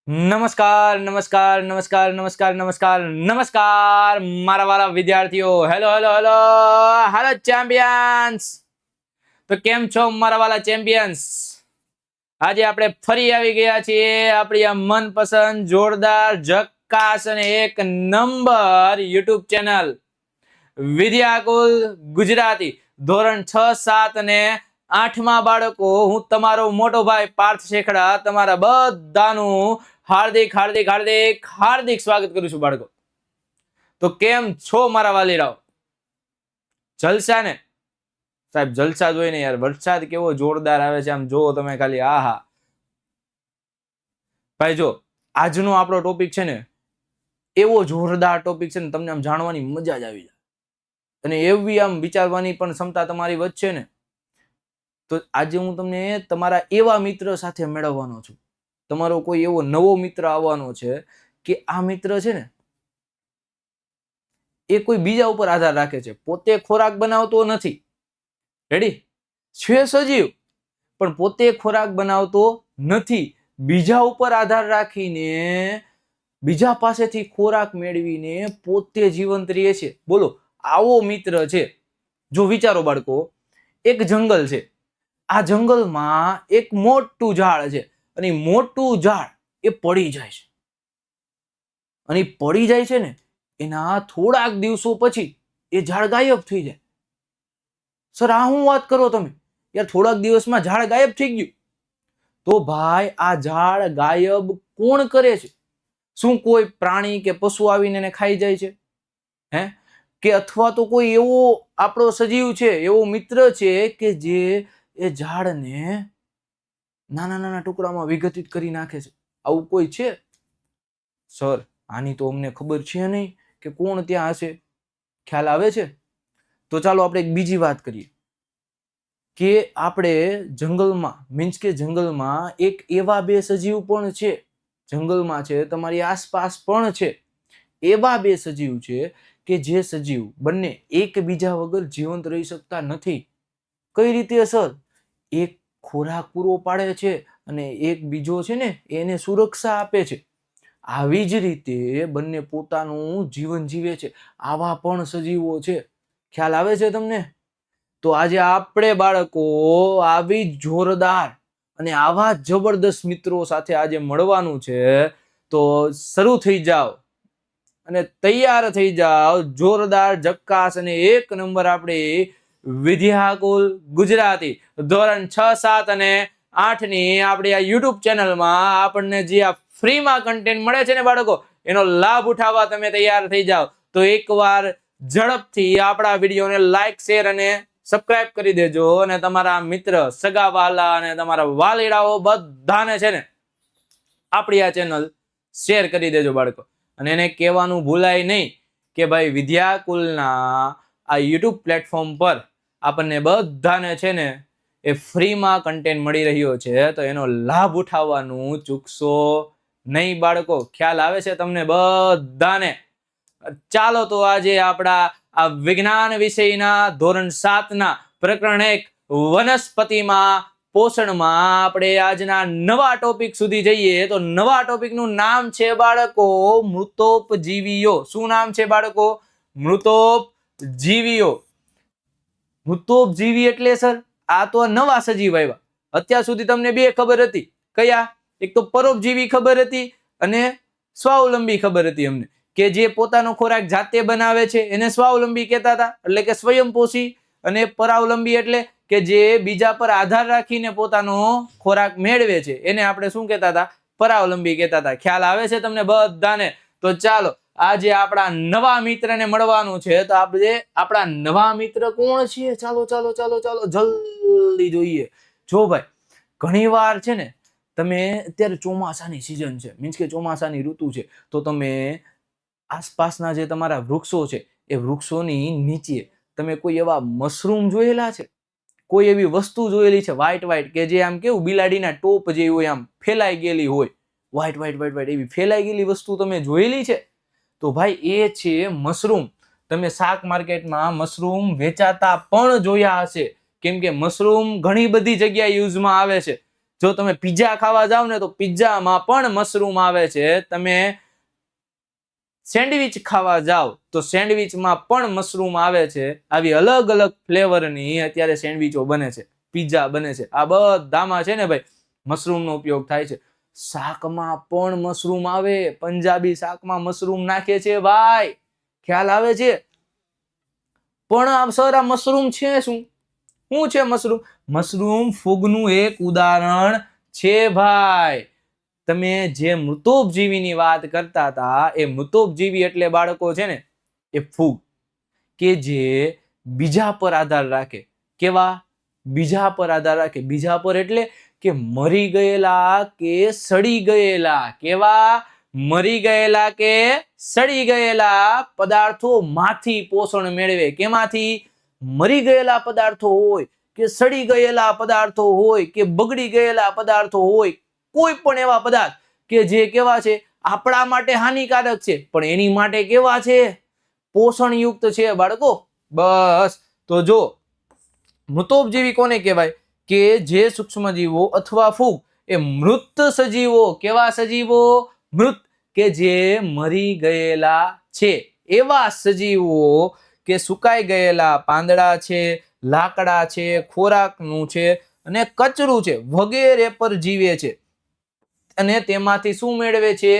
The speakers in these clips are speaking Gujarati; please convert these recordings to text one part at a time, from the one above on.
નમસ્કાર નમસ્કાર નમસ્કાર નમસ્કાર નમસ્કાર નમસ્કાર મારા વાલા વિદ્યાર્થીઓ. Hello hello hello hello champions. તો કેમ છો મારા વાલા ચેમ્પિયન્સ? આજે આપણે ફરી આવી ગયા છીએ આપણી આ મનપસંદ જોરદાર ઝક્કાસ અને એક number YouTube channel Vidyakul Gujarati ધોરણ 6, 7 અને 8માં બાળકો. હું તમારો મોટો ભાઈ પાર્થ શેખડા તમારા બધાનું હાર્દિક હાર્દિક હાર્દિક હાર્દિક સ્વાગત કરું છું બાળકો. તો કેમ છો મારા વાલીરાઓ? જલસા ને સાહેબ? જલસા જોઈને યાર વરસાદ કેવો જોરદાર આવે છે, આમ જોવો તમે ખાલી. આહા ભાઈ, જો આજનો આપણો ટોપિક છે ને એવો જોરદાર ટોપિક છે ને, તમને આમ જાણવાની મજા જ આવી જાય અને એવી આમ વિચારવાની પણ ક્ષમતા તમારી વચ્ચે ને. તો આજે હું તમને તમારા એવા મિત્ર સાથે મેળવવાનો છું. તમારો કોઈ એવો નવો મિત્ર આવવાનો છે કે આ મિત્ર છે ને એ કોઈ બીજા ઉપર આધાર રાખે છે, પોતે ખોરાક બનાવતો નથી. રેડી છે સજીવ, પણ પોતે ખોરાક બનાવતો નથી, બીજા ઉપર આધાર રાખીને બીજા પાસેથી ખોરાક મેળવીને પોતે જીવંત રહે છે. બોલો, આવો મિત્ર છે. જો વિચારો બાળકો, એક જંગલ છે, આ જંગલમાં એક મોટું ઝાડ છે અને મોટું ઝાડ એ પડી જાય છે અને પડી જાય છે ને એના થોડાક દિવસો પછી એ ઝાડ ગાયબ થઈ જાય. સર, આ હું વાત કરો તમે યાર? થોડાક દિવસમાં ઝાડ ગાયબ થઈ ગયું. તો ભાઈ, આ ઝાડ ગાયબ કોણ કરે છે? શું કોઈ પ્રાણી કે પશુ આવીને એને ખાઈ જાય છે? હે? કે અથવા તો કોઈ એવો આપણો સજીવ છે, એવો મિત્ર છે કે જે એ ઝાડને નાના નાના ટુકડામાં વિઘટિત કરી નાખે છે? આવું કોઈ છે? સર, આની તો અમને ખબર છે નહીં કે કોણ ત્યાં હશે. ખ્યાલ આવે છે? તો ચાલો આપણે એક બીજી વાત કરીએ કે આપણે જંગલમાં મીન્સ કે જંગલમાં એક એવા બે સજીવ પણ છે, જંગલમાં છે, તમારી આસપાસ પણ છે, એવા બે સજીવ છે કે જે સજીવ બંને એકબીજા વગર જીવંત રહી શકતા નથી. કઈ રીતે સર? એક ખોરાક પૂરો પાડે છે અને એક બીજો છે ને એને સુરક્ષા આપે છે. આવી જ રીતે બંને પોતાનું જીવન જીવે છે. આવા પણ સજીવો છે. ખ્યાલ આવે છે તમને? તો આજે આપણે બાળકો આવી જોરદાર અને આવા જબરદસ્ત મિત્રો સાથે આજે મળવાનું છે. તો શરૂ થઈ જાઓ અને તૈયાર થઈ જાઓ. જોરદાર ઝક્કાસ અને એક નંબર આપણી વિદ્યાકુલ ગુજરાતી ધોરણ 6, 7 અને 8 ની આપણી આ યુટ્યુબ ચેનલમાં આપણને જે આ ફ્રીમાં કન્ટેન્ટ મળે છે ને બાળકો, એનો લાભ ઉઠાવવા તમે તૈયાર થઈ જાઓ. તો એકવાર ઝડપથી આપણા વિડીયોને લાઈક, શેર અને સબસ્ક્રાઇબ કરી દેજો અને તમારા મિત્ર, સગા વાલા અને તમારા વાલીડાઓ બધાને છે ને આપણી આ ચેનલ શેર કરી દેજો બાળકો. અને એને કહેવાનું ભૂલાય નહીં કે ભાઈ વિદ્યાકુલના આ યુટ્યુબ પ્લેટફોર્મ પર આપણને બધાને છે ને એ ફ્રીમાં કન્ટેન્ટ મળી રહ્યો છે, તો એનો લાભ ઉઠાવવાનું ચૂકશો નહીં બાળકો. ખ્યાલ આવે છે તમને બધાને? ચાલો તો આજે આપણા આ વિજ્ઞાન વિષયના ધોરણ 7ના પ્રકરણ 1 વનસ્પતિમાં પોષણમાં આપણે આજના નવા ટોપિક સુધી જઈએ. તો નવા ટોપિકનું નામ છે બાળકો મૃતોપજીવીઓ. શું નામ છે બાળકો? મૃતોપજીવીઓ. મૃતોપજીવી એટલે સર આ તો નવા સજીવ આવ્યા. અત્યાર સુધી તમને બે ખબર હતી. કયા? એક તો પરોપજીવી ખબર હતી અને સ્વાવલંબી ખબર હતી અમને, કે જે પોતાનો ખોરાક જાતે બનાવે છે એને સ્વાવલંબી કહેતા હતા, એટલે કે સ્વયંપોષી. અને પરાવલંબી એટલે કે જે બીજા પર આધાર રાખીને પોતાનો ખોરાક મેળવે છે એને આપણે શું કહેતા હતા? પરાવલંબી કહેતા હતા. ખ્યાલ આવે છે તમને બધાને? તો ચાલો આજે આપણા નવા મિત્રને મળવાનું છે. તો આપણે આપણા નવા મિત્ર કોણ છે? ચાલો ચાલો ચાલો ચાલો જલ્દી જોઈએ. જો ભાઈ, ઘણી વાર છે ને તમે અત્યારે ચોમાસાની સિઝન છે, મીન્સ કે ચોમાસાની ઋતુ છે, તો તમે આસપાસના જે તમારા વૃક્ષો છે એ વૃક્ષોની નીચે તમે કોઈ એવા મશરૂમ જોયેલા છે? કોઈ એવી વસ્તુ જોયેલી છે વ્હાઈટ વ્હાઈટ, કે જે આમ કેવું બિલાડીના ટોપ જેવી હોય, આમ ફેલાઈ ગયેલી હોય, વ્હાઈટ વ્હાઈટ વ્હાઈટ વ્હાઈટ એવી ફેલાઈ ગયેલી વસ્તુ તમે જોયેલી છે? તો ભાઈ એ છે મશરૂમ. તમે શાક માર્કેટમાં મશરૂમ વેચાતા પણ જોયા હશે, કેમ કે મશરૂમ ઘણી બધી જગ્યાએ યુઝમાં આવે છે. જો તમે પિઝા ખાવા જાવ ને તો પિઝામાં પણ મશરૂમ આવે છે. તમે સેન્ડવિચ ખાવા જાવ તો સેન્ડવિચમાં પણ મશરૂમ આવે છે. આવી અલગ અલગ ફ્લેવરની અત્યારે સેન્ડવિચો બને છે, પિઝા બને છે. આ બધામાં છે ને ભાઈ મશરૂમનો ઉપયોગ થાય છે. શાકમાં પણ મશરૂમ આવે. પંજાબી શાકમાં મશરૂમ નાખે છે ભાઈ, ખ્યાલ આવે છે? પણ આ મશરૂમ છે શું છે મશરૂમ? મશરૂમ ફૂગનું એક ઉદાહરણ છે ભાઈ. તમે જે મૃતોપજીવીની વાત કરતા હતા, એ મૃતોપજીવી એટલે બાળકો છે ને એ ફૂગ કે જે બીજા પર આધાર રાખે. કેવા? બીજા પર આધાર રાખે. બીજા પર એટલે કે મરી ગયેલા કે સડી ગયેલા. કેવા? મરી ગયેલા કે સડી ગયેલા પદાર્થોમાંથી પોષણ મેળવે. કેમાંથી? મરી ગયેલા પદાર્થો હોય કે સડી ગયેલા પદાર્થો હોય કે બગડી ગયેલા પદાર્થો હોય, કોઈ પણ એવા પદાર્થ કે જે કેવા છે આપણા માટે હાનિકારક છે પણ એની માટે કેવા છે? પોષણયુક્ત છે બાળકો. બસ. તો જો મૃતોપજીવી કોને કહેવાય? કે જે સૂક્ષ્મજીવો અથવા ફૂગ એ મૃત સજીવો. કેવા સજીવો? મૃત, કે જે મરી ગયેલા છે એવા સજીવો, કે સુકાઈ ગયેલા પાંદડા છે, લાકડા છે, ખોરાકનું છે અને કચરું છે વગેરે પર જીવે છે અને તેમાંથી શું મેળવે છે?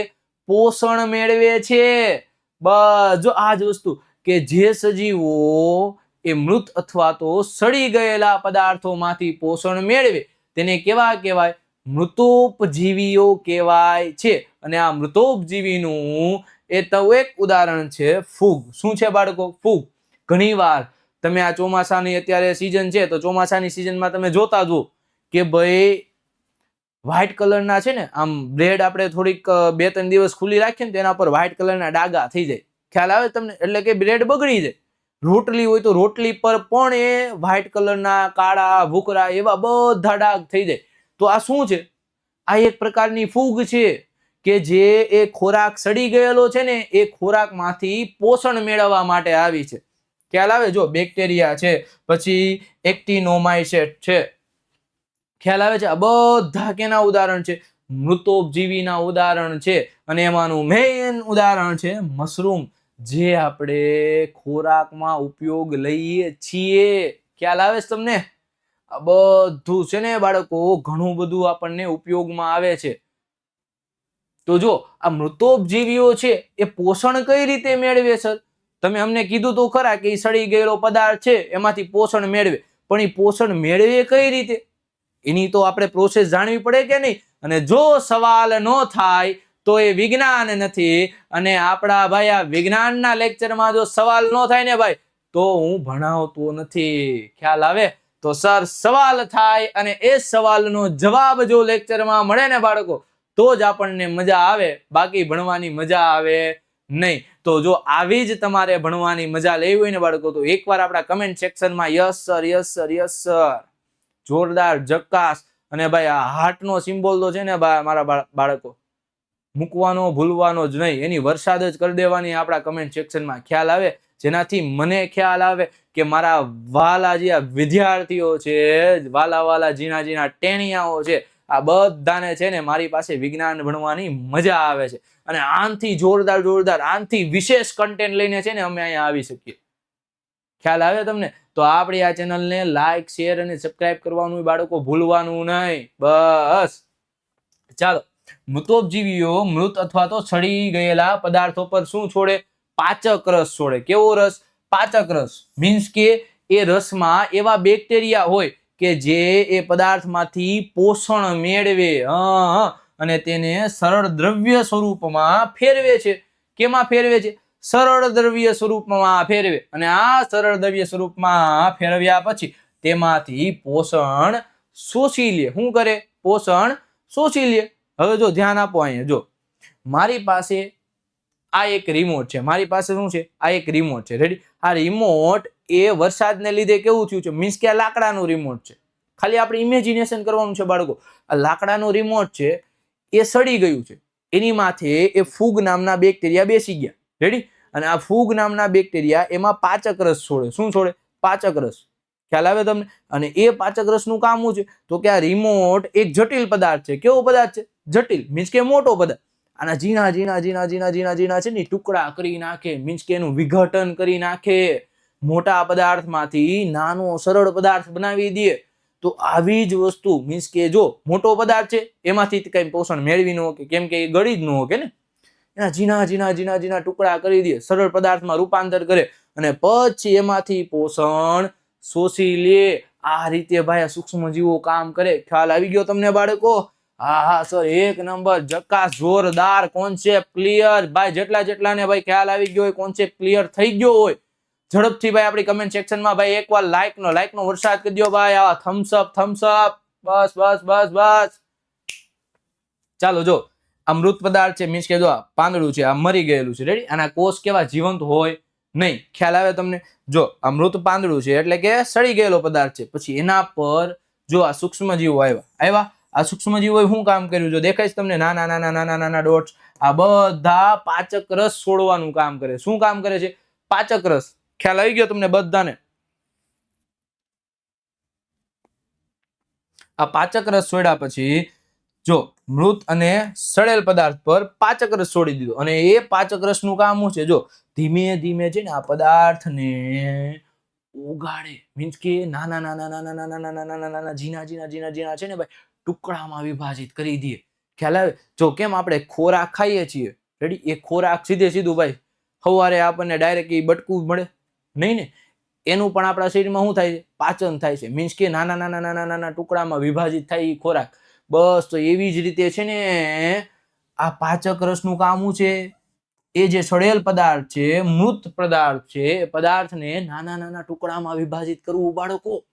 પોષણ મેળવે છે. બસ જો આ જ વસ્તુ કે જે સજીવો એ મૃત અથવા તો સડી ગયેલા પદાર્થોમાંથી પોષણ મેળવે તેને કેવા કહેવાય? મૃતોપજીવીઓ કહેવાય છે. અને આ મૃતોપજીવીનું એ તો એક ઉદાહરણ છે ફૂગ. શું છે બાળકો? ફૂગ. ઘણીવાર તમે આ ચોમાસાની અત્યારે સીઝન છે તો ચોમાસાની સીઝનમાં તમે જોતા જુઓ કે ભાઈ વ્હાઈટ કલરના છે ને આમ બ્રેડ આપણે થોડીક 2-3 દિવસ ખુલ્લી રાખીએ ને તેના પર વ્હાઈટ કલરના ડાઘા થઈ જાય. ખ્યાલ આવે તમને? એટલે કે બ્રેડ બગડી જાય. રોટલી હોય તો રોટલી પર પણ એ વ્હાઈટ કલરના કાળા ભૂકરા એવા બધા ડાઘ થઈ જાય. તો આ શું છે? આ એક પ્રકારની ફૂગ છે કે જે એ ખોરાક સડી ગયેલો છે ને એ ખોરાકમાંથી પોષણ મેળવવા માટે આવી છે. ખ્યાલ આવે? જો બેક્ટેરિયા છે, પછી એક્ટિનોમાઇસેટ છે. ખ્યાલ આવે છે? આ બધા કેના ઉદાહરણ છે? મૃતોપજીવીના ઉદાહરણ છે. અને એમાંનું મેઇન ઉદાહરણ છે મશરૂમ, જે આપણે ખોરાકમાં ઉપયોગ લઈએ છીએ. ખ્યાલ આવે છે તમને? આ બધું છે ને બાળકો ઘણું બધું આપણને ઉપયોગમાં આવે છે. તો જો આ મૃતોપજીવીઓ છે એ પોષણ કઈ રીતે મેળવે છે? તમે અમને કીધું તો ખરા કે સડી ગયેલો પદાર્થ છે એમાંથી પોષણ મેળવે, પણ એ પોષણ મેળવે કઈ રીતે? એની તો આપણે પ્રોસેસ જાણવી પડે કે નહીં? અને જો સવાલ ન થાય તો એ વિજ્ઞાન નથી. અને આપણા ભાઈ આ વિજ્ઞાનના લેક્ચરમાં જો સવાલ ન થાય ને ભાઈ તો હું ભણાવતો નથી. ખ્યાલ આવે? તો સર સવાલ થાય અને એ સવાલનો જવાબ જો લેક્ચરમાં મળે ને બાળકો તો જ આપણને મજા આવે, બાકી ભણવાની મજા આવે નહીં. તો જો આવી જ તમારે ભણવાની મજા લેવી હોય ને બાળકો તો એકવાર આપણા કમેન્ટ સેક્શનમાં yes sir, yes sir, yes sir, જોરદાર, જક્કાસ. અને ભાઈ આ હાર્ટનો સિમ્બોલ તો છે ને મારા બાળકો મૂકવાનો ભૂલવાનો જ નહીં. એની વરસાદ જ કરી દેવાની આપણા કમેન્ટ સેક્શનમાં. ખ્યાલ આવે? જેનાથી મને ખ્યાલ આવે કે મારા વાલા જે આ વિદ્યાર્થીઓ છે, વાલા ઝીણા ઝીણા ટેણિયાઓ છે, આ બધાને છે ને મારી પાસે વિજ્ઞાન ભણવાની મજા આવે છે. અને આનથી જોરદાર, આનથી વિશેષ કન્ટેન્ટ લઈને છે ને અમે અહીંયા આવી શકીએ. ખ્યાલ આવે તમને? તો આપણી આ ચેનલને લાઈક, શેર અને સબસ્ક્રાઇબ કરવાનું બાળકો ભૂલવાનું નહીં. બસ ચાલો. મૃતોપજીવીઓ મૃત અથવા તો સડી ગયેલા પદાર્થો પર શું છોડે? પાચક રસ છોડે. કેવો રસ? પાચક રસ. મીન્સ કે એ રસમાં એવા બેક્ટેરિયા હોય કે જે એ પદાર્થમાંથી પોષણ મેળવે અને તેને સરળ દ્રવ્ય સ્વરૂપમાં ફેરવે છે. કેમાં ફેરવે છે? સરળ દ્રવ્ય સ્વરૂપમાં ફેરવે. અને આ સરળ દ્રવ્ય સ્વરૂપમાં ફેરવ્યા પછી તેમાંથી પોષણ શોષી લે. શું કરે? પોષણ શોષી લે. હવે જો ધ્યાન આપો અહીંયા. જો મારી પાસે આ એક રિમોટ છે. મારી પાસે શું છે? આ એક રિમોટ છે. રેડી? આ રિમોટ એ વરસાદને લીધે કેવું થયું છે? મીન્સ કે આ લાકડાનું રિમોટ છે. ખાલી આપણે ઇમેજિનેશન કરવાનું છે બાળકો. આ લાકડાનું રિમોટ છે એ સડી ગયું છે. એની માથે એ ફૂગ નામના બેક્ટેરિયા બેસી ગયા. રેડી? અને આ ફૂગ નામના બેક્ટેરિયા એમાં પાચક રસ છોડે. શું છોડે? પાચક રસ. ખ્યાલ આવે તમને? અને એ પાચક રસનું કામ શું છે? તો કે આ રિમોટ એક જટિલ પદાર્થ છે. કેવો પદાર્થ છે? જટિલ મીન્સ કે મોટો પદાર્થ. આના ઝીણા ઝીણા ઝીણા ઝીણા ઝીણા ઝીણા છે ને ટુકડા કરી નાખે, મીન્સ કે એનું વિઘટન કરી નાખે, મોટા પદાર્થમાંથી નાનો સરળ પદાર્થ બનાવી દે. તો આવી જ વસ્તુ મીન્સ કે જો મોટો પદાર્થ છે એમાંથી કઈ પોષણ મેળવી ન શકે, કેમ કે એ ગળી જ ન શકે ને. એના ઝીણા ઝીણા ઝીણા ઝીણા ટુકડા કરી દે, સરળ પદાર્થમાં રૂપાંતર કરે અને પછી એમાંથી પોષણ શોષી લે. આ રીતે ભાઈ આ સૂક્ષ્મ જીવો કામ કરે. ખ્યાલ આવી ગયો તમને બાળકો? હા સર, 1 નંબર, જકાસ, જોરદાર, કોન્સેપ્ટ ક્લિયર. ભાઈ જેટલા ને ભાઈ ખ્યાલ આવી ગયો હોય, કોન્સેપ્ટ ક્લિયર થઈ ગયો હોય, ઝડપથી ભાઈ આપણી કમેન્ટ સેક્શનમાં ભાઈ એકવાર લાઈક નો વરસાદ કરી દો ભાઈ. આ થમ્સ અપ. બસ બસ બસ બસ. ચાલો જો આ મૃત પદાર્થ છે, મીન્સ કે જો આ પાંદડું છે, આ મરી ગયેલું છે. રેડી? આના કોષ કેવા? જીવંત હોય નહીં. ખ્યાલ આવે તમને? જો આ મૃત પાંદડું છે એટલે કે સડી ગયેલો પદાર્થ છે. પછી એના પર જો આ સૂક્ષ્મ જીવો આવ્યા. આ સૂક્ષ્મ જીવોએ શું કામ કર્યું? જો દેખાય છે તમને નાના નાના નાના નાના ડોટ્સ, આ બધા પાચક રસ છોડવાનું કામ કરે. શું કામ કરે છે? પાચક રસ. ખ્યાલ આવી ગયો તમને બધાને? આ પાચક રસ છોડ્યા પછી જો મૃત અને સડેલ પદાર્થ પર પાચક રસ છોડી દીધો અને એ પાચક રસનું કામ શું છે? જો ધીમે ધીમે છે ને આ પદાર્થને ઓગાળે, મીન્સ કે નાના નાના નાના નાના નાના નાના નાના ઝીણા ઝીણા ઝીણા ઝીણા છે ને ભાઈ ટુકડામાં વિભાજિત કરી દે. ખ્યાલ આવે? જો કેમ આપણે ખોરાક ખાઈએ છીએ, રેડી? એ ખોરાક સીધું ભાઈ સવારે આપણને ડાયરેક્ટ એ બટકું મળે નહીં ને. એનું પણ આપણા શરીરમાં શું થાય છે? પાચન થાય છે, મીન્સ કે નાના નાના નાના નાના ટુકડામાં વિભાજિત થાય એ ખોરાક. બસ તો એવી જ રીતે છે ને આ પાચક રસનું કામ શું છે? એ જે સડેલ પદાર્થ છે, મૃત પદાર્થ છે, એ પદાર્થને નાના નાના ટુકડામાં વિભાજિત કરવું બાળકો.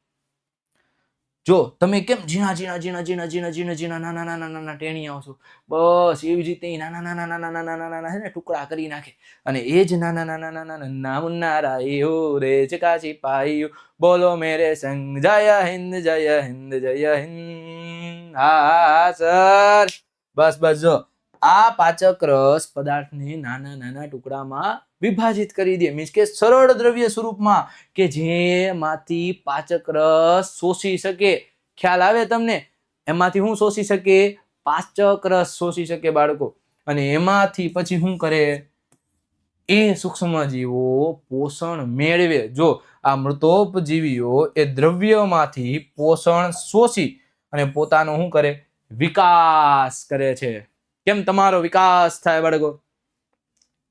જો તમે કેમ ઝીણા ઝીણા ઝીણા ઝીણા ઝીણા ઝીણા ઝીણા નાના નાના નાના ટેણીયા છો, બસ એવી જ રીતે નાના નાના નાના નાના નાના છે ને ટુકડા કરી નાખે. અને એ જ નાના નાના નાના નામનારા એવો રે ચકાશી પાયું, બોલો મેરે સંગ જય હિન્દ જય હિન્દ જય હિન્દ. હા સર, બસ બસ. જો આ પાચક રસ પદાર્થને નાના નાના ટુકડામાં વિભાજિત કરી દે, મીન્સ કે સરળ દ્રવ્ય સ્વરૂપમાં કે જેમાંથી પાચક રસ શોષી શકે. ખ્યાલ આવે તમને? એમાંથી શું શોષી શકે? પાચક રસ શોષી શકે બાળકો. અને એમાંથી પછી શું કરે? એ સૂક્ષ્મ જીવો પોષણ મેળવે. જો આ મૃતોપજીવીઓ એ દ્રવ્યમાંથી પોષણ શોષી અને પોતાનો શું કરે? વિકાસ કરે છે. કેમ તમારો વિકાસ થાય બાળકો?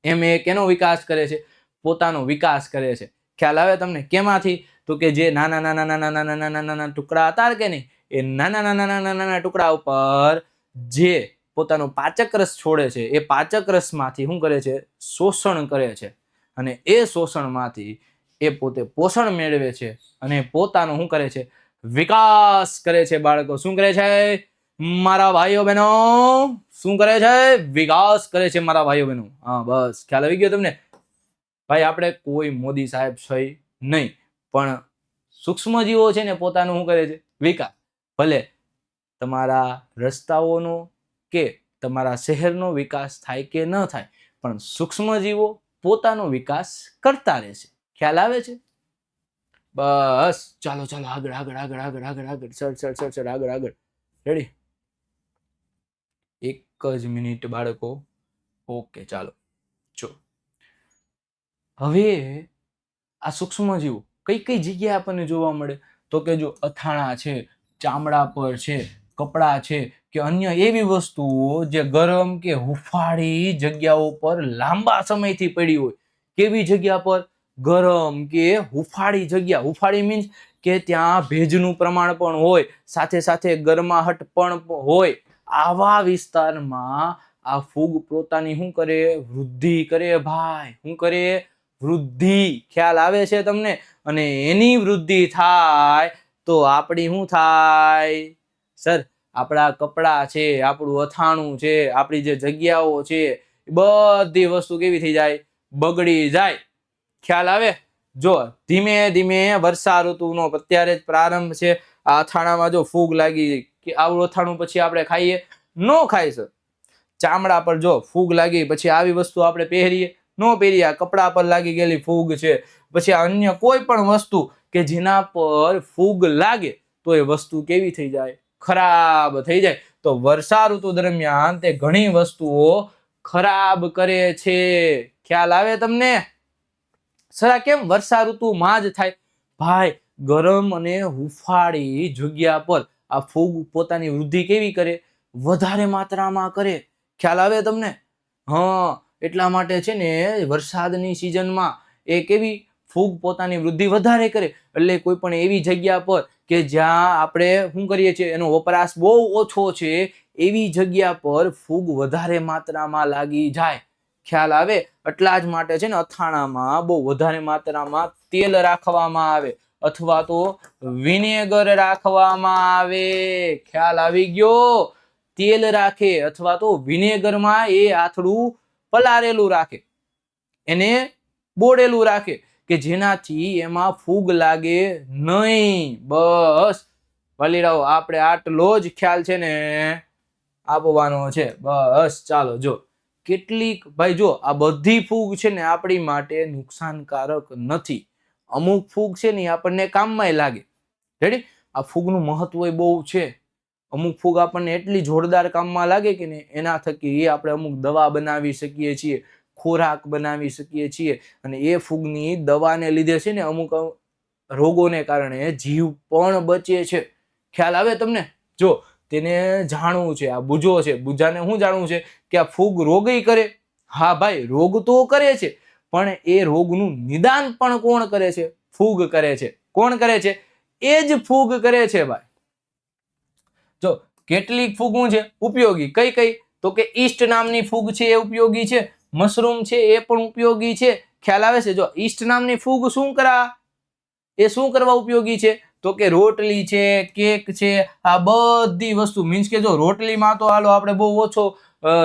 એમ એ કેનો વિકાસ કરે છે? પોતાનો વિકાસ કરે છે. ખ્યાલ આવે તમને? કેમાંથી? તો કે જે નાના નાના નાના નાના નાના નાના ટુકડા હતા કે નહીં, એ નાના નાના નાના નાના ટુકડા ઉપર જે પોતાનો પાચક રસ છોડે છે, એ પાચક રસમાંથી શું કરે છે? શોષણ કરે છે. અને એ શોષણમાંથી એ પોતે પોષણ મેળવે છે અને પોતાનો શું કરે છે? વિકાસ કરે છે બાળકો. શું કરે છે મારા ભાઈઓ બહેનો? શું કરે છે? વિકાસ કરે છે મારા ભાઈઓ બહેનો. હા બસ, ખ્યાલ આવી ગયો તમને? ભાઈ આપણે કોઈ મોદી સાહેબ છે નહીં, પણ સૂક્ષ્મ જીવો છે ને પોતાનું શું કરે છે? વિકાસ. ભલે તમારા રસ્તાઓનો કે તમારા શહેરનો વિકાસ થાય કે ન થાય, પણ સૂક્ષ્મ જીવો પોતાનો વિકાસ કરતા રહેશે. ખ્યાલ આવે છે? બસ ચાલો ચાલો આગળ આગળ આગળ આગળ આગળ આગળ સર આગળ આગળ. રેડી? 1 જ મિનિટ બાળકો. ઓકે ચાલો. જો હવે આ સૂક્ષ્મ જીવો કઈ કઈ જગ્યાએ આપણને જોવા મળે? તો કે જો અથાણા છે, ચામડા પર છે, કપડા છે, કે અન્ય એવી વસ્તુઓ જે ગરમ કે હુફાળી જગ્યાઓ પર લાંબા સમયથી પડી હોય. કેવી જગ્યા પર? ગરમ કે હુફાળી જગ્યા. હુફાળી મીન્સ કે ત્યાં ભેજનું પ્રમાણ પણ હોય, સાથે સાથે ગરમાહટ પણ હોય. આવા વિસ્તારમાં આ ફૂગ પોતાની શું કરે? વૃદ્ધિ કરે ભાઈ. શું કરે? વૃદ્ધિ. ખ્યાલ આવે છે તમને? અને એની વૃદ્ધિ થાય તો આપણી શું થાય? સર આપણા કપડા છે, આપણું અથાણું છે, આપણી જે જગ્યાઓ છે, બધી વસ્તુ કેવી થઈ જાય? બગડી જાય. ખ્યાલ આવે? જો ધીમે ધીમે વર્ષા ઋતુનો અત્યારે જ પ્રારંભ છે. આ અથાણામાં જો ફૂગ લાગી કે આવું અથાણું પછી આપણે ખાઈએ? ન ખાઈ સર. ચામડા પર જો ફૂગ લાગી પછી આવી વસ્તુ આપણે પહેરીએ? નો પહેરી, આ કપડા પર લાગી ગયેલી ફૂગ છે, પછી અન્ય કોઈ પણ વસ્તુ કે જેના પર ફૂગ લાગે તો એ વસ્તુ કેવી થઈ જાય? ખરાબ થઈ જાય. તો વર્ષા ઋતુ દરમિયાન તે ઘણી વસ્તુઓ ખરાબ કરે છે. ખ્યાલ આવે તમને? સરા કેમ વર્ષા ઋતુમાં જ થાય? ભાઈ ગરમ અને હુફાળી જગ્યા પર આ ફૂગ પોતાની વૃદ્ધિ કેવી કરે? વધારે માત્રામાં કરે. ખ્યાલ આવે તમને? હા, એટલા માટે છે ને વરસાદની સિઝનમાં એ કેવી ફૂગ પોતાની વૃદ્ધિ વધારે કરે. એટલે કોઈ પણ એવી જગ્યા પર કે જ્યાં આપણે શું કરીએ છીએ એનો વપરાશ બહુ ઓછો છે એવી જગ્યા પર ફૂગ વધારે માત્રામાં લાગી જાય. ખ્યાલ આવે? એટલા જ માટે છે ને અથાણામાં બહુ વધારે માત્રામાં તેલ રાખવામાં આવે અથવા તો વિનેગર રાખવામાં આવે. ખ્યાલ આવી ગયો? તેલ રાખે અથવા તો વિનેગરમાં એ આથડું પલારેલું રાખે, એને બોળેલું રાખે કે જેનાથી એમાં ફૂગ લાગે નહીં. બસ વાલીડાઓ આપણે આટલો જ ખ્યાલ છે ને આપવાનો છે. બસ ચાલો. જો કેટલીક ભાઈ જો આ બધી ફૂગ છે ને આપણી માટે નુકસાનકારક નથી. અમુક ફૂગ છે ને આપણને કામમાં લાગે. રેડી? આ ફૂગનું મહત્વ બહુ છે. અમુક ફૂગ આપણને એટલી જોરદાર કામમાં લાગે કે ને એના થકી આપણે અમુક દવા બનાવી શકીએ છીએ, ખોરાક બનાવી શકીએ છીએ, અને એ ફૂગની દવાને લીધે છે ને અમુક રોગોને કારણે જીવ પણ બચે છે. ખ્યાલ આવે તમને? જો તેને જાણવું છે, આ બુજો છે, બુજાને શું જાણવું છે કે આ ફૂગ રોગી કરે? હા ભાઈ, રોગ તો કરે છે, પણ એ રોગનું નિદાન પણ કોણ કરે છે? ફૂગ કરે છે. કોણ કરે છે? એ જ ફૂગ કરે છે ભાઈ. જો કેટલીક ફૂગ છે ઉપયોગી. કઈ કઈ? તો કે ઈસ્ટ નામની ફૂગ છે એ ઉપયોગી છે, મશરૂમ છે એ પણ ઉપયોગી છે. ખ્યાલ આવે છે? જો ઈસ્ટ નામની ફૂગ શું કરવા ઉપયોગી છે? તો કે રોટલી છે, કેક છે, આ બધી વસ્તુ મીન્સ કે જો રોટલીમાં તો હાલો આપણે બહુ ઓછો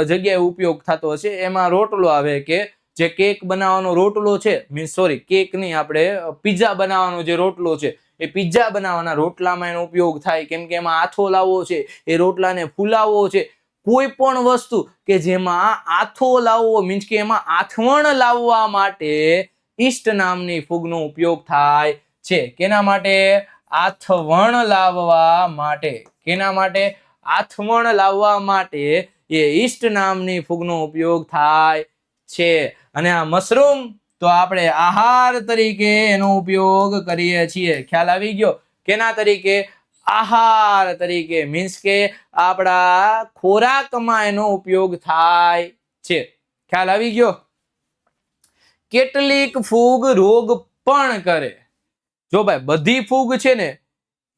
જગ્યાએ ઉપયોગ થતો હશે, એમાં રોટલો આવે કે જે કેક બનાવવાનો રોટલો છે, મીન્સ સોરી કેક નહીં, આપણે પિઝા બનાવવાનો જે રોટલો છે એ પિઝા બનાવવાના રોટલામાં એનો ઉપયોગ થાય, કેમ કે એમાં આથો લાવવો છે, એ રોટલાને ફૂલાવવો છે. કોઈ પણ વસ્તુ કે જેમાં આથો લાવવો મીન્સ કે એમાં આથવણ લાવવા માટે ઈસ્ટ નામની ફૂગનો ઉપયોગ થાય છે. કેના માટે? આથવણ લાવવા માટે. કેના માટે? આથવણ લાવવા માટે એ ઈસ્ટ નામની ફૂગનો ઉપયોગ થાય છે. અને આ મશરૂમ તો આપણે આહાર તરીકે એનો ઉપયોગ કરીએ છીએ. ખ્યાલ આવી ગયો? કેના તરીકે? આહાર તરીકે, મીન્સ કે આપણા ખોરાકમાં એનો ઉપયોગ થાય છે. ખ્યાલ આવી ગયો? કેટલીક ફૂગ રોગ પણ કરે. જો ભાઈ બધી ફૂગ છે ને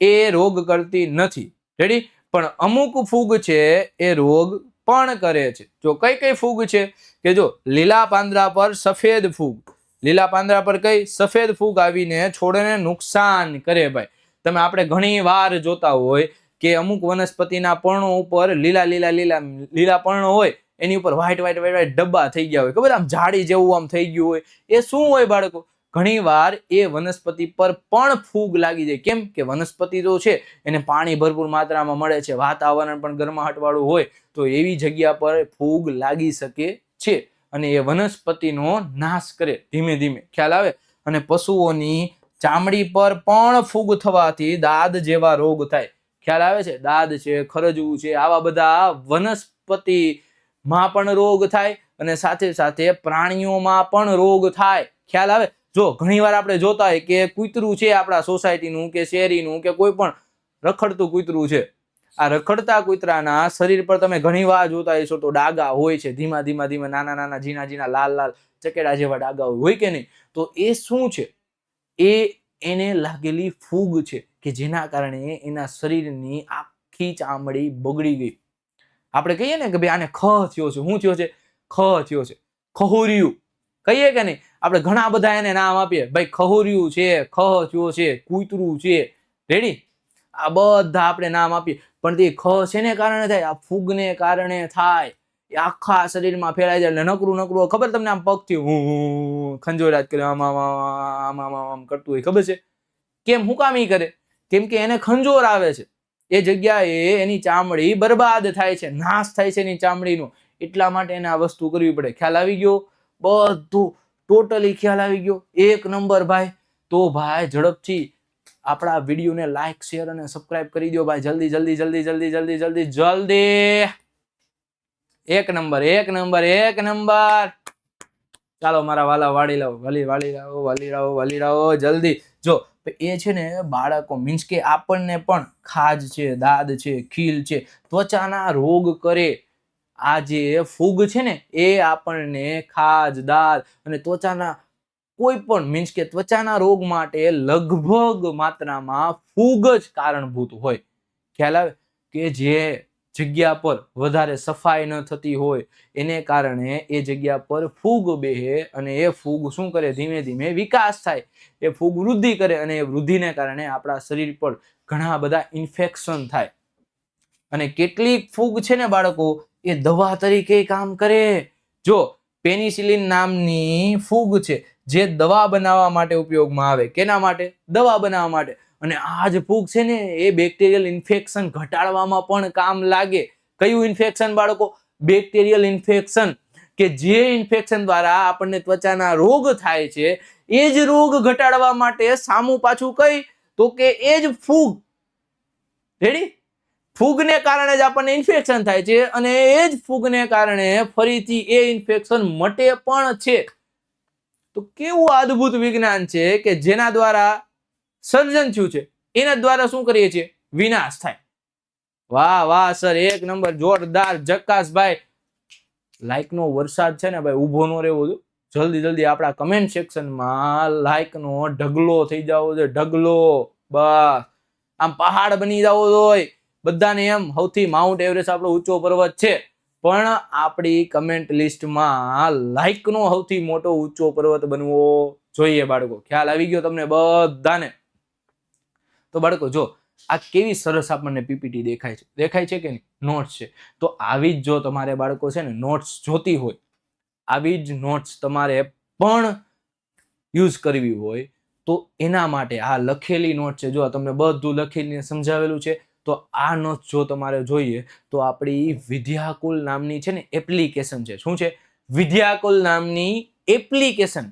એ રોગ કરતી નથી. રેડી? પણ અમુક ફૂગ છે એ રોગ પણ કરે છે. જો કઈ કઈ ફૂગ છે? કે જો લીલા પાંદડા પર સફેદ ફૂગ. લીલા પાંદડા પર કઈ? સફેદ ફૂગ આવીને છોડને નુકસાન કરે. ભાઈ તમે આપણે ઘણી વાર જોતા હોય કે અમુક વનસ્પતિના પર્ણો ઉપર લીલા પર્ણો હોય, એની ઉપર વ્હાઈટ ડબ્બા થઈ ગયા હોય, ખબર? આમ જાડી જેવું આમ થઈ ગયું હોય. એ શું હોય બાળકો? ઘણી વાર એ વનસ્પતિ પર પણ ફૂગ લાગી જાય. કેમ કે વનસ્પતિ તો છે એને પાણી ભરપૂર માત્રામાં મળે છે, વાતાવરણ પણ ગરમાહટ વાળું હોય, તો એવી જગ્યા પર ફૂગ લાગી શકે છે અને એ વનસ્પતિનો નાશ કરે ધીમે ધીમે. ખ્યાલ આવે? અને પશુઓની ચામડી પર પણ ફૂગ થવાથી દાદ જેવા રોગ થાય. ખ્યાલ આવે છે? દાદ છે, ખરજવું છે, આવા બધા વનસ્પતિમાં પણ રોગ થાય અને સાથે સાથે પ્રાણીઓમાં પણ રોગ થાય. ખ્યાલ આવે? જો ઘણી વાર આપણે જોતા હોય કે કૂતરું છે આપણા સોસાયટીનું કે શેરીનું કે કોઈ પણ રખડતું કૂતરું છે, આ રખડતા કૂતરાના શરીર પર તમે ઘણી વાર જોતા હશો તો ડાઘા હોય છે, ધીમા નાના ઝીણા લાલ ચકેડા જેવા ડાઘા હોય કે નહીં? તો એ શું છે? એ એને લાગેલી ફૂગ છે કે જેના કારણે એના શરીરની આખી ચામડી બગડી ગઈ. આપણે કહીએ ને કે ભાઈ આને ખ થયો છે. શું થયો છે? ખ થયો છે. ખહુરિયું કહીએ કે નહીં? આપણે ઘણા બધા એને નામ આપીએ. ભાઈ ખહુરિયું છે, ખ થયો છે, કૂતરું છે. રેડી? આ બધા આપણે નામ આપીએ, પણ તે ખ શેને કારણે થાય? આ ફૂગને કારણે થાય. એ આખા શરીરમાં ફેલાઈ જાય. એટલે નકરું ખબર તમને? આમ પગથી ખંજોરાત કરે, આમ કરતું હોય, ખબર છે? કેમ? હું કામ ઈ કરે? કેમ કે એને ખંજોર આવે છે. એ જગ્યાએ એની ચામડી બરબાદ થાય છે, નાશ થાય છે એની ચામડીનો. એટલા માટે એને આ વસ્તુ કરવી પડે. ખ્યાલ આવી ગયો? બધું ટોટલી ખ્યાલ આવી ગયો? એક નંબર ભાઈ. તો ભાઈ ઝડપથી આપણા વિડીયોને લાઈક શેર અને સબસ્ક્રાઇબ કરી દો ભાઈ, જલ્દી જલ્દી જલ્દી જલ્દી જલ્દી જલ્દી જલ્દી. એક નંબર એક નંબર એક નંબર. ચાલો મારા વાલા વાળી લાવો, વાલી લાવો જલ્દી. જો એ છે ને બાળકો મીન્સ કે આપણને પણ ખાજ છે, દાદ છે, ખીલ છે, ત્વચાના રોગ કરે. આ જે ફૂગ છે ને એ આપણને ખાજ, દાદ અને ત્વચાના કોઈ પણ મીન્સ કે ત્વચાના રોગ માટે લગભગ માત્રામાં ફૂગ જ કારણભૂત હોય. ખ્યાલ આવે? કે જે જગ્યા પર વધારે સફાઈ ન થતી હોય એને કારણે એ જગ્યા પર ફૂગ બેહે અને એ ફૂગ શું કરે? ધીમે ધીમે વિકાસ થાય. એ ફૂગ વૃદ્ધિ કરે અને એ વૃદ્ધિને કારણે આપણા શરીર પર ઘણા બધા ઇન્ફેક્શન થાય. અને કેટલીક ફૂગ છે ને બાળકો એ દવા તરીકે કામ કરે. જો પેનિસિલિન નામની ફૂગ છે જે દવા બનાવવા માટે ઉપયોગમાં આવે. કેના માટે? દવા બનાવવા માટે. અને આ જ ફૂગ છે ને એ બેક્ટેરિયલ ઇન્ફેક્શન ઘટાડવામાં પણ કામ લાગે. કયું ઇન્ફેક્શન બાળકો? Bacterial infection. કે જે ઇન્ફેક્શન દ્વારા આપણને ત્વચાના રોગ થાય છે એ જ રોગ ઘટાડવા માટે સામું પાછું કઈ? તો કે એ જ ફૂગ. રેડી? ફૂગને કારણે જ આપણને ઇન્ફેક્શન થાય છે અને એ જ ફૂગને કારણે ફરીથી એ ઇન્ફેક્શન મટે પણ છે. તો કેવું અદ્ભુત વિજ્ઞાન છે કે જેના દ્વારા સર્જન થયું છે એના દ્વારા શું કરીએ છીએ? વિનાશ થાય. વાહ વાહ સર, એક નંબર, જોરદાર, જક્કાસ ભાઈ. લાઈક નો વરસાદ છે ને ભાઈ ઉભો નો રહેવો જોઈએ. જલ્દી જલ્દી આપણા કમેન્ટ સેક્શનમાં લાઈક નો ઢગલો થઈ જાવો જોઈએ. ઢગલો. બસ આમ પહાડ બની જાવો જોઈએ. બધાને એમ સૌથી માઉન્ટ એવરેસ્ટ આપણો ઊંચો પર્વત છે પણ આપણી કમેન્ટ લિસ્ટમાં લાઈક નો સૌથી મોટો ઊંચો પર્વત બનવો જોઈએ બાળકો. ખ્યાલ આવી ગયો તમને બધાને? તો બાળકો જો આ કેવી સરસ આપણને પીપીટી દેખાય છે. દેખાય છે કે નહીં? નોટ્સ છે. તો આવી જ જો તમારે બાળકો છે ને નોટ્સ જોતી હોય, આવી જ નોટ્સ તમારે પણ યુઝ કરવી હોય તો એના માટે આ લખેલી નોટ છે. જો તમને બધું લખીને સમજાવેલું છે. તો આ નોટ જો તમારે જોઈએ તો આપણી વિદ્યાકુલ નામની છે ને એપ્લિકેશન છે. શું છે? વિદ્યાકુલ નામની એપ્લિકેશન.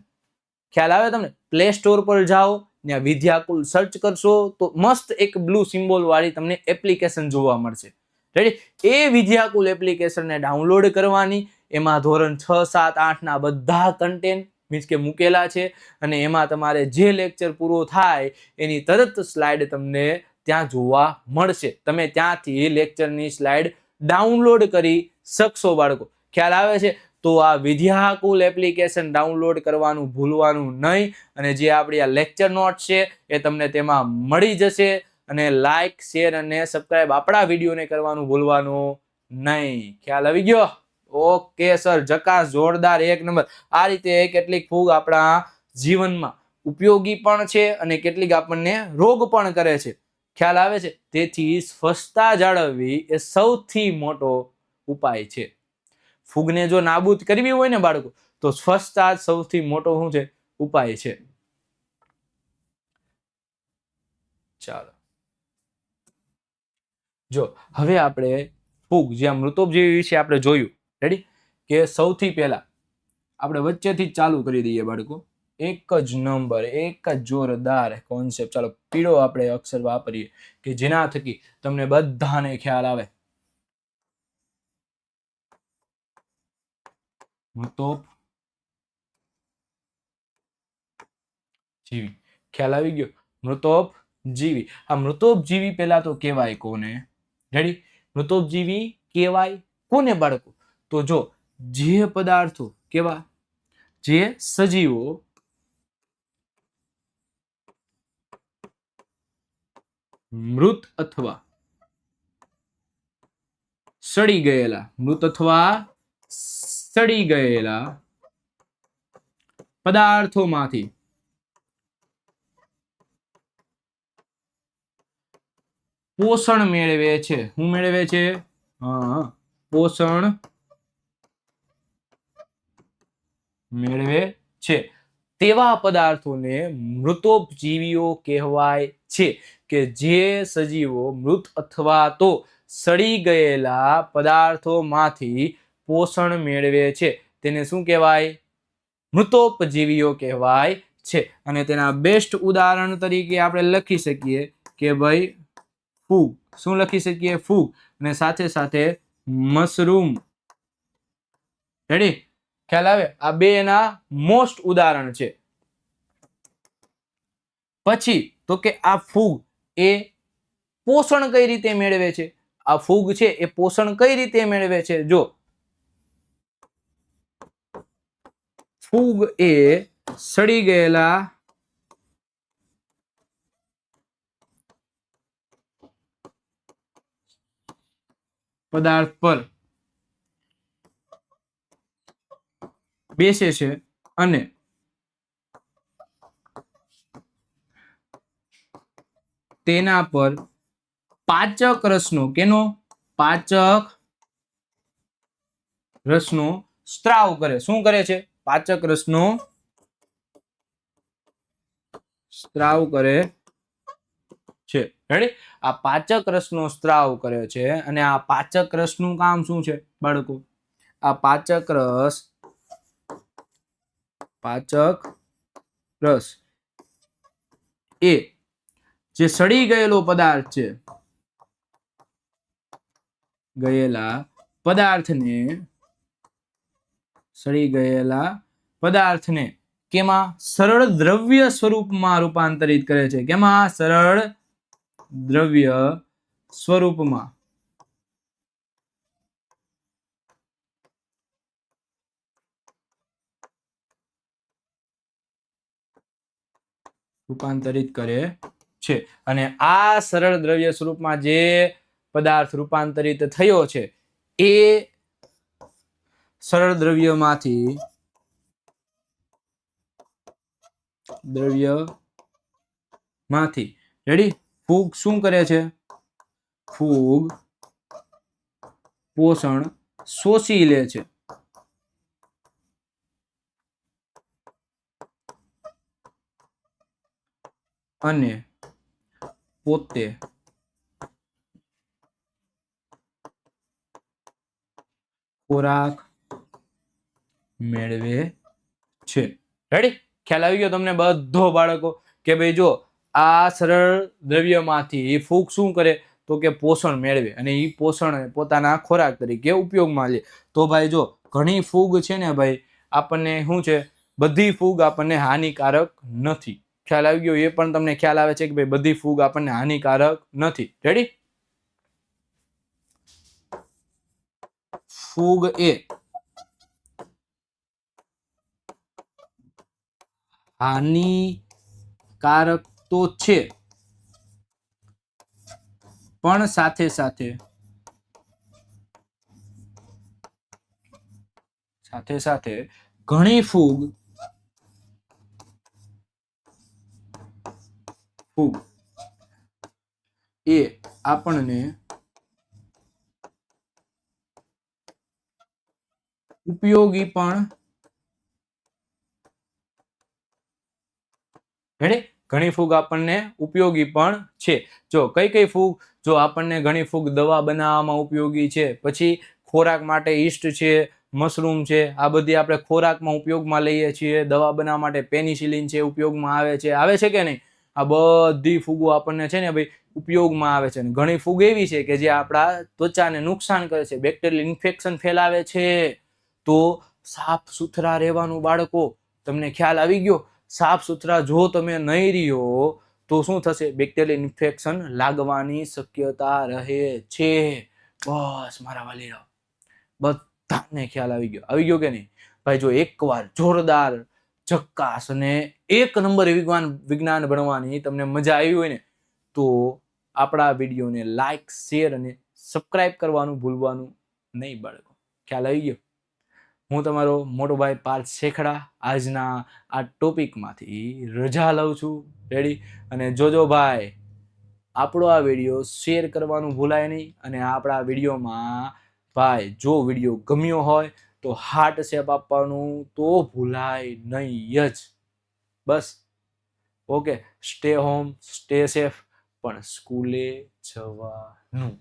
ખ્યાલ આવે તમને? પ્લે સ્ટોર પર જાઓ, ત્યાં વિદ્યાકુલ સર્ચ કરશો તો મસ્ત એક બ્લુ સિમ્બોલ વાળી તમને એપ્લિકેશન જોવા મળશે. રેડી? એ વિદ્યાકુલ એપ્લિકેશનને ડાઉનલોડ કરવાની. એમાં ધોરણ 6, 7, 8 ના બધા કન્ટેન્ટ મીન્સ કે મૂકેલા છે અને એમાં તમારે જે લેક્ચર પૂરો થાય એની તરત સ્લાઇડ તમને ત્યાં જોવા મળશે. તમે ત્યાંથી લેક્ચરની સ્લાઇડ ડાઉનલોડ કરી શકશો બાળકો. ખ્યાલ આવે છે? તો આ વિદ્યાકુલ એપ્લિકેશન ડાઉનલોડ કરવાનું ભૂલવાનું નહીં. અને જે આપણી આ લેક્ચર નોટ છે એ તમને તેમાં મળી જશે. અને લાઈક શેર અને સબસ્ક્રાઇબ આપણા વિડીયોને કરવાનું ભૂલવાનું નહીં. ખ્યાલ આવી ગયો? ઓકે સર, જકાસ, જોરદાર, એક નંબર. આ રીતે કેટલીક ફૂગ આપણા જીવનમાં ઉપયોગી પણ છે અને કેટલીક આપણને રોગ પણ કરે છે. ખ્યાલ આવે છે? તેથી સ્વચ્છતા જાળવવી એ સૌથી મોટો ઉપાય છે. ફૂગને જો નાબૂદ કરવી હોય ને બાળકો તો સ્વચ્છતા સૌથી મોટો શું છે? ઉપાય છે. ચાલો જો હવે આપણે ફૂગ જે મૃતોપજીવી વિશે આપણે જોયું. રેડી? કે સૌથી પહેલા આપણે વચ્ચેથી જ ચાલુ કરી દઈએ બાળકો. એક જ નંબર, એક જ જોરદાર કોન્સેપ્ટ. ચાલો પીળો આપણે અક્ષર વાપરીએ કે જેના થકી તમને બધાને ખ્યાલ આવે. મૃતોપજીવી. ખ્યાલ આવી ગયો? મૃતોપજીવી. આ મૃતોપજીવી પહેલા તો કહેવાય કોને? રેડી? મૃતોપજીવી કહેવાય કોને બાળકો? તો જો જે પદાર્થો કેવા? જે સજીવો મૃત અથવા સડી ગયેલા, મૃત અથવા સડી ગયેલા પદાર્થોમાંથી પોષણ મેળવે છે. શું મેળવે છે? પોષણ મેળવે છે તેવા પદાર્થોને મૃતોપજીવીઓ કહેવાય છે. કે જે સજીવો મૃત અથવા તો સડી ગયેલા પદાર્થોમાંથી પોષણ મેળવે છે તેને શું કહેવાય? મૃતોપજીવીઓ કહેવાય છે. અને તેના બેસ્ટ ઉદાહરણ તરીકે આપણે લખી શકીએ કે ભાઈ ફૂગ. શું લખી શકીએ? ફૂગ. અને સાથે સાથે મશરૂમ. રેડી? ખ્યાલ આવે? આ બે એના મોસ્ટ ઉદાહરણ છે. પછી તો કે આ ફૂગ એ પોષણ કઈ રીતે મેળવે છે? આ ફૂગ છે એ પોષણ કઈ રીતે મેળવે છે? જો ફૂગ એ સડી ગયેલા પદાર્થ પર બેસે છે અને તેના પર પાચક રસનો કેનો પાચક રસનો સ્ત્રાવ કરે. શું કરે છે? પાચક રસનો સ્ત્રાવ કરે છે. રેડી? આ પાચક રસનો સ્ત્રાવ કરે છે. અને આ પાચક રસનું કામ શું છે બાળકો? આ પાચક રસ એ જે સડી ગયેલો પદાર્થ છે, સડી ગયેલા પદાર્થને કેમાં? સરળ દ્રવ્ય સ્વરૂપમાં રૂપાંતરિત કરે છે. કેમાં? સરળ દ્રવ્ય સ્વરૂપમાં રૂપાંતરિત કરે છે. અને આ સરળ દ્રવ્ય સ્વરૂપમાં જે પદાર્થ રૂપાંતરિત થયો છે એ સરળ દ્રવ્યમાંથી રેડી? ફૂગ શું કરે છે? ફૂગ પોષણ શોષી લે છે. અને પોતે ખોરાક મેળવે છે. રેડી? ખ્યાલ આવી ગયો તમને બધો બાળકો? કે ભાઈ જો આ સરળ દ્રવ્યમાંથી ફૂગ શું કરે? તો કે પોષણ મેળવે અને એ પોષણ પોતાના ખોરાક તરીકે ઉપયોગમાં લે. તો ભાઈ જો ઘણી ફૂગ છે ને ભાઈ આપણને શું છે? બધી ફૂગ આપણને હાનિકારક નથી. ખ્યાલ આવી ગયો? એ પણ તમને ખ્યાલ આવે છે કે ભાઈ બધી ફૂગ આપણને હાનિકારક નથી. રેડી? ફૂગ એ હાનિકારક તો છે, પણ સાથે સાથે ઘણી ફૂગ એ આપણને ઉપયોગી પણ ઘણી ફૂગ આપણને ઉપયોગી પણ છે. જો કઈ ફૂગ? જો આપણને ઘણી ફૂગ દવા બનાવવામાં ઉપયોગી છે. પછી ખોરાક માટે ઈસ્ટ છે, મશરૂમ છે, આ બધી આપણે ખોરાકમાં ઉપયોગમાં લઈએ છીએ. દવા બનાવવા માટે પેનિસિલિન છે ઉપયોગમાં આવે છે કે નહીં? આ બધી ફૂગો આપણને છે ને ભાઈ ઉપયોગમાં આવે છે. ઘણી ફૂગ એવી છે કે જે આપણા ત્વચાને નુકસાન કરે છે, બેક્ટેરિયલ ઇન્ફેક્શન ફેલાવે છે. તો સાફ સુથરા રહેવાનું બાળકો. તમને ખ્યાલ આવી ગયો? સાફ સુથરા જો તમે નહીં રહ્યો તો શું થશે? બેક્ટેરિયલ ઇન્ફેક્શન લાગવાની શક્યતા રહે છે. બસ મારા વાલીરાઓ બધાને ખ્યાલ આવી ગયો કે નહીં? ભાઈ જો એકવાર જોરદાર ઝક્કાસ અને એક નંબર વિજ્ઞાન ભણવાની તમને મજા આવી હોય ને તો આપણા વિડીયોને લાઈક, શેર અને સબસ્ક્રાઇબ કરવાનું ભૂલવાનું નહીં બાળકો. ખ્યાલ આવી ગયો? હું તમારો મોટો ભાઈ પાર્થ શેખડા આજના આ ટોપિકમાંથી રજા લઉં છું. રેડી? અને જોજો ભાઈ આપણો આ વિડીયો શેર કરવાનું ભૂલાય નહીં. અને આપણા વિડીયોમાં ભાઈ જો વિડીયો ગમ્યો હોય તો હાર્ટ શેપ આપવાનું તો ભૂલાય નહીં જ. બસ okay. Stay home, stay safe, પણ સ્કૂલે જવાનું.